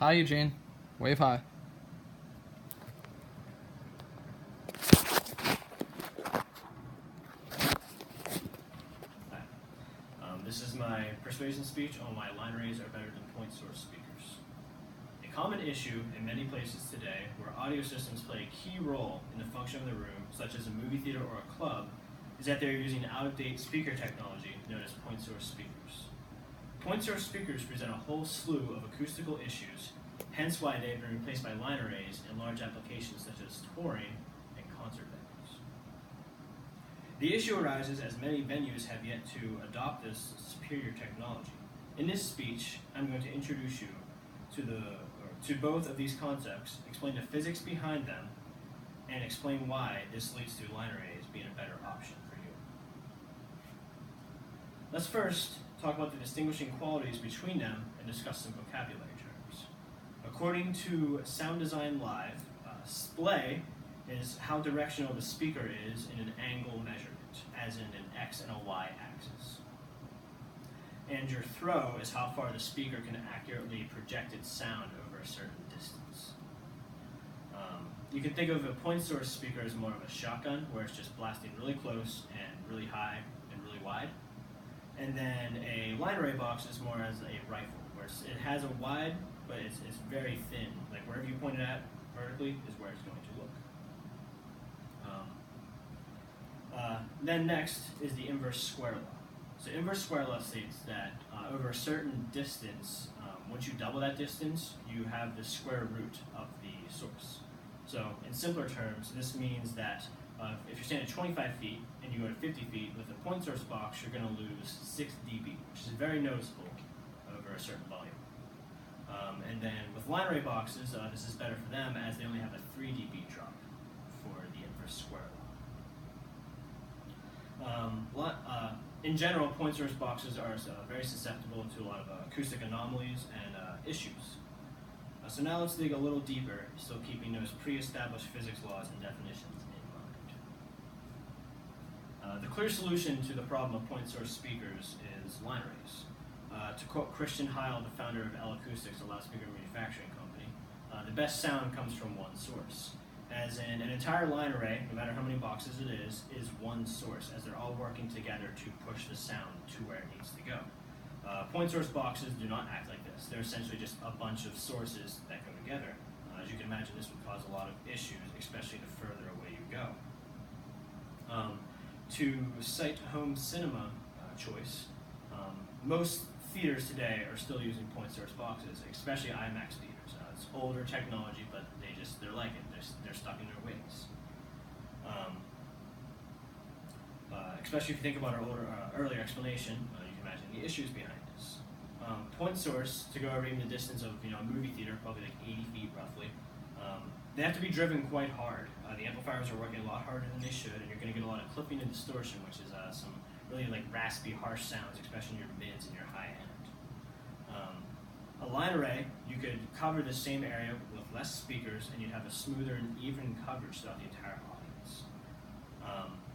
Hi, Eugene. Wave hi. Hi. This is my persuasion speech on why line arrays are better than point source speakers. A common issue in many places today where audio systems play a key role in the function of the room, such as a movie theater or a club, is that they're using out-of-date speaker technology known as point source speakers. Point source speakers present a whole slew of acoustical issues, hence why they have been replaced by line arrays in large applications such as touring and concert venues. The issue arises as many venues have yet to adopt this superior technology. In this speech, I'm going to introduce you to both of these concepts, explain the physics behind them, and explain why this leads to line arrays being a better option for you. Let's first talk about the distinguishing qualities between them and discuss some vocabulary terms. According to Sound Design Live, splay is how directional the speaker is in an angle measurement, as in an X and a Y axis. And your throw is how far the speaker can accurately project its sound over a certain distance. You can think of a point source speaker as more of a shotgun, where it's just blasting really close and really high and really wide. And then a line array box is more as a rifle, where it has a wide, but it's very thin. Like wherever you point it at vertically is where it's going to look. Then next is the inverse square law. So inverse square law states that over a certain distance, once you double that distance, you have the square root of the source. So in simpler terms, this means that if you're standing at 25 feet and you go to 50 feet with a point source box, you're going to lose 6 dB, which is very noticeable over a certain volume. And then with line array boxes, this is better for them as they only have a 3 dB drop for the inverse square law. In general, point source boxes are very susceptible to a lot of acoustic anomalies and issues. So now let's dig a little deeper, still keeping those pre-established physics laws and definitions in mind. The clear solution to the problem of point source speakers is line arrays. To quote Christian Heil, the founder of L Acoustics, a loudspeaker manufacturing company, the best sound comes from one source. As in, an entire line array, no matter how many boxes it is one source, as they're all working together to push the sound to where it needs to go. Point source boxes do not act like this. They're essentially just a bunch of sources that go together. As you can imagine, this would cause a lot of issues, especially the further away you go. To cite home cinema choice, most theaters today are still using point source boxes, especially IMAX theaters. It's older technology, but they're like it. They're stuck in their ways. Especially if you think about our earlier explanation, you can imagine the issues behind this. Point source, to go over even the distance of a movie theater, probably like 80 feet roughly, they have to be driven quite hard. The amplifiers are working a lot harder than they should, and you're going to get a lot of clipping and distortion, which is some really like raspy, harsh sounds, especially in your mids and your high end. A line array, you could cover the same area with less speakers, and you'd have a smoother and even coverage throughout the entire audience.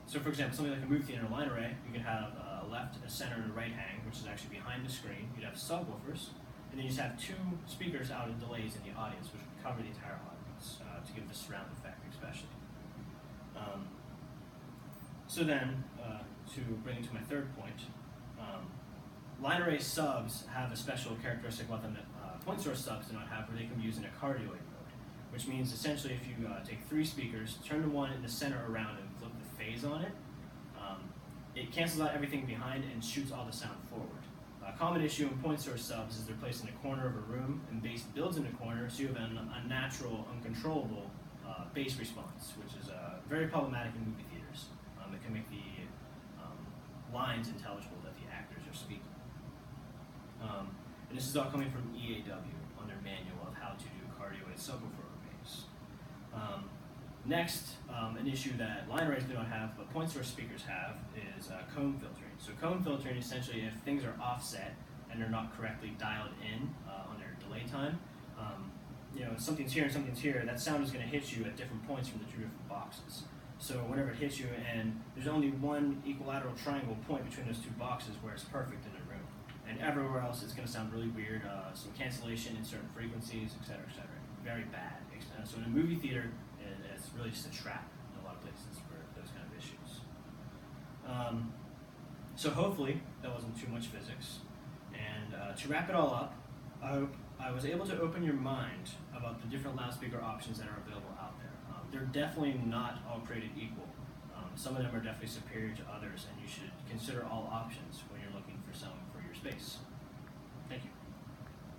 So for example, something like a movie theater in a line array, you could have a left, a center, and a right hang, which is actually behind the screen. You'd have subwoofers, and then you just have 2 speakers out in delays in the audience, which would cover the entire audience to give the surround effect, especially. So then, to bring it to my third point, line array subs have a special characteristic about them that point source subs do not have, where they can be used in a cardioid mode, which means essentially if you take 3 speakers, turn the one in the center around and flip the phase on it, it cancels out everything behind and shoots all the sound forward. A common issue in point source subs is they're placed in a corner of a room and bass builds in a corner, so you have an unnatural, uncontrollable bass response, which is very problematic in movie theaters. It can make the lines intelligible that the actors are speaking. And this is all coming from EAW on their manual of how to do cardioid subwoofer over bass. Next, an issue that line arrays do not have, but point source speakers have, is cone filtering. So cone filtering, essentially, if things are offset and they're not correctly dialed in on their delay time, something's here and something's here, that sound is going to hit you at different points from the 2 different boxes. So whenever it hits you, and there's only one equilateral triangle point between those 2 boxes where it's perfect in the room. and everywhere else it's going to sound really weird, some cancellation in certain frequencies, etc., etc. Very bad. So in a movie theater, it's really just a trap in a lot of places for those kind of issues. So hopefully that wasn't too much physics. And to wrap it all up, I hope I was able to open your mind about the different loudspeaker options that are available out there. They're definitely not all created equal. Some of them are definitely superior to others, and you should consider all options when you're looking for some for your space. Thank you.